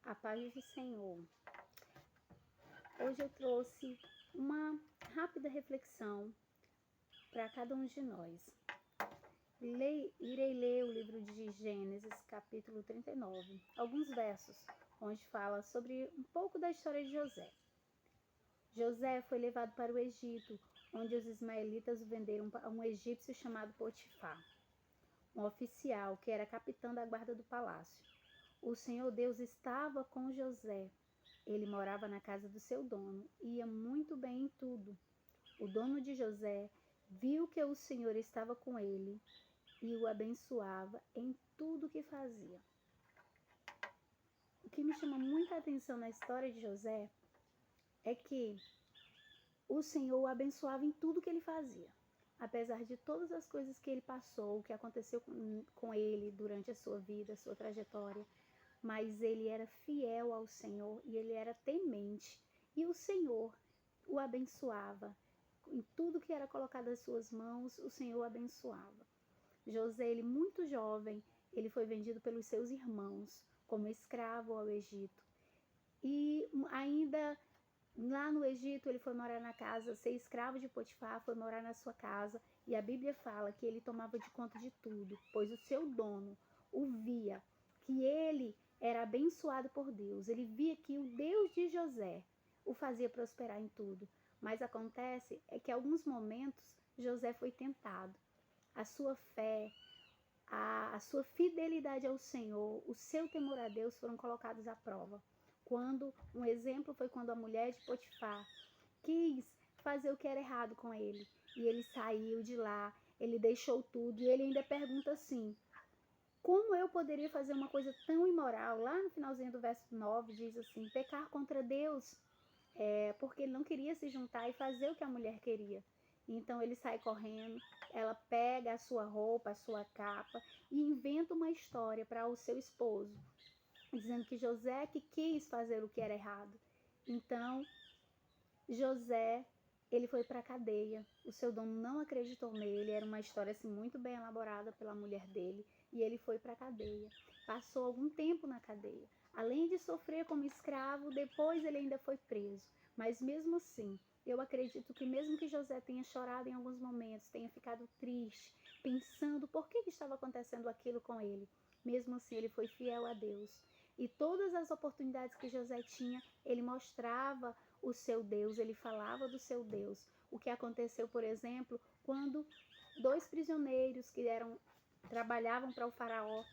A paz do Senhor. Hoje eu trouxe uma rápida reflexão para cada um de nós. Irei ler o livro de Gênesis, capítulo 39, alguns versos, onde fala sobre um pouco da história de José. José foi levado para o Egito, onde os ismaelitas o venderam a um egípcio chamado Potifar, um oficial que era capitão da guarda do palácio. O Senhor Deus estava com José. Ele morava na casa do seu dono e ia muito bem em tudo. O dono de José viu que o Senhor estava com ele e o abençoava em tudo que fazia. O que me chama muita atenção na história de José é que o Senhor o abençoava em tudo que ele fazia. Apesar de todas as coisas que ele passou, o que aconteceu com ele durante a sua vida, a sua trajetória, mas ele era fiel ao Senhor e ele era temente. E o Senhor o abençoava. Em tudo que era colocado às suas mãos, o Senhor o abençoava. José, ele muito jovem, ele foi vendido pelos seus irmãos como escravo ao Egito. E ainda lá no Egito, ele foi morar na casa, ser escravo de Potifar, foi morar na sua casa. E a Bíblia fala que ele tomava de conta de tudo, pois o seu dono o via, que ele era abençoado por Deus. Ele via que o Deus de José o fazia prosperar em tudo. Mas acontece é que em alguns momentos José foi tentado. A sua fé, a sua fidelidade ao Senhor, o seu temor a Deus foram colocados à prova. Um exemplo foi quando a mulher de Potifar quis fazer o que era errado com ele. E ele saiu de lá, ele deixou tudo e ele ainda pergunta assim: como eu poderia fazer uma coisa tão imoral? Lá no finalzinho do verso 9 diz assim: pecar contra Deus, porque ele não queria se juntar e fazer o que a mulher queria. Então ele sai correndo, ela pega a sua roupa, a sua capa e inventa uma história para o seu esposo, dizendo que José que quis fazer o que era errado. Então José, ele foi para a cadeia. O seu dono não acreditou nele. Era uma história assim, muito bem elaborada pela mulher dele. E ele foi para a cadeia. Passou algum tempo na cadeia. Além de sofrer como escravo, depois ele ainda foi preso. Mas mesmo assim, eu acredito que mesmo que José tenha chorado em alguns momentos, tenha ficado triste, pensando por que estava acontecendo aquilo com ele, mesmo assim ele foi fiel a Deus. E todas as oportunidades que José tinha, ele mostrava o seu Deus, ele falava do seu Deus. O que aconteceu, por exemplo, quando dois prisioneiros que trabalhavam para o faraó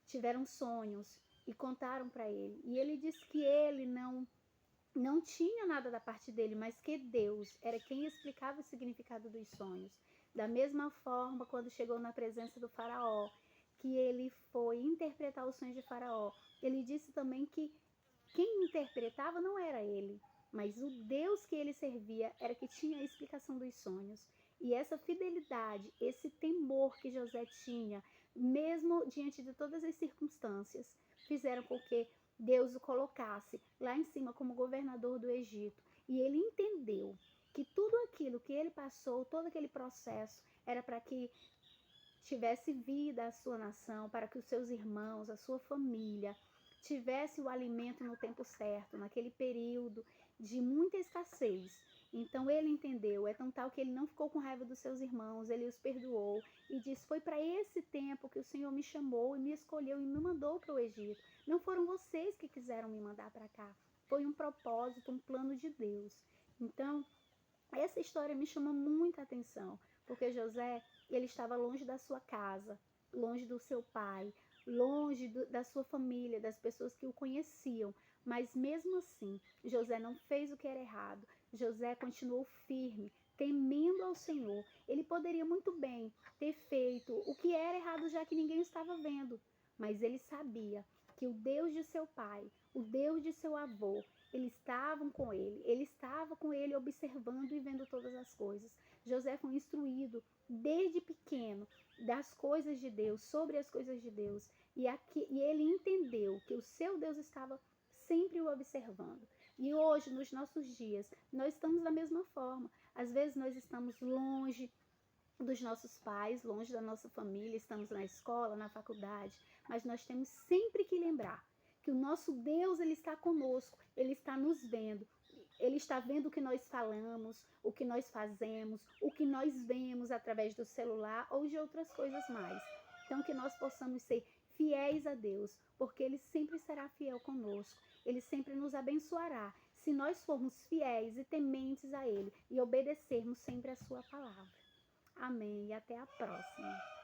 tiveram sonhos e contaram para ele. E ele disse que ele não tinha nada da parte dele, mas que Deus era quem explicava o significado dos sonhos. Da mesma forma, quando chegou na presença do faraó, que ele foi interpretar os sonhos de faraó, ele disse também que quem interpretava não era ele, mas o Deus que ele servia era que tinha a explicação dos sonhos. E essa fidelidade, esse temor que José tinha, mesmo diante de todas as circunstâncias, fizeram com que Deus o colocasse lá em cima como governador do Egito. E ele entendeu que tudo aquilo que ele passou, todo aquele processo, era para que tivesse vida a sua nação, para que os seus irmãos, a sua família, tivesse o alimento no tempo certo, naquele período de muita escassez. Então ele entendeu, é tão tal que ele não ficou com raiva dos seus irmãos, ele os perdoou e disse: foi para esse tempo que o Senhor me chamou e me escolheu e me mandou para o Egito. Não foram vocês que quiseram me mandar para cá, foi um propósito, um plano de Deus. Então essa história me chama muita atenção, porque José, ele estava longe da sua casa, longe do seu pai, longe da sua família, das pessoas que o conheciam. Mas mesmo assim, José não fez o que era errado. José continuou firme, temendo ao Senhor. Ele poderia muito bem ter feito o que era errado, já que ninguém estava vendo. Mas ele sabia que o Deus de seu pai, o Deus de seu avô, ele estava com ele observando e vendo todas as coisas. José foi instruído desde pequeno das coisas de Deus, sobre as coisas de Deus, e ele entendeu que o seu Deus estava sempre o observando. E hoje, nos nossos dias, nós estamos da mesma forma. Às vezes nós estamos longe dos nossos pais, longe da nossa família, estamos na escola, na faculdade, mas nós temos sempre que lembrar que o nosso Deus, ele está conosco, ele está nos vendo. Ele está vendo o que nós falamos, o que nós fazemos, o que nós vemos através do celular ou de outras coisas mais. Então, que nós possamos ser fiéis a Deus, porque Ele sempre será fiel conosco. Ele sempre nos abençoará, se nós formos fiéis e tementes a Ele e obedecermos sempre a sua palavra. Amém. E até a próxima.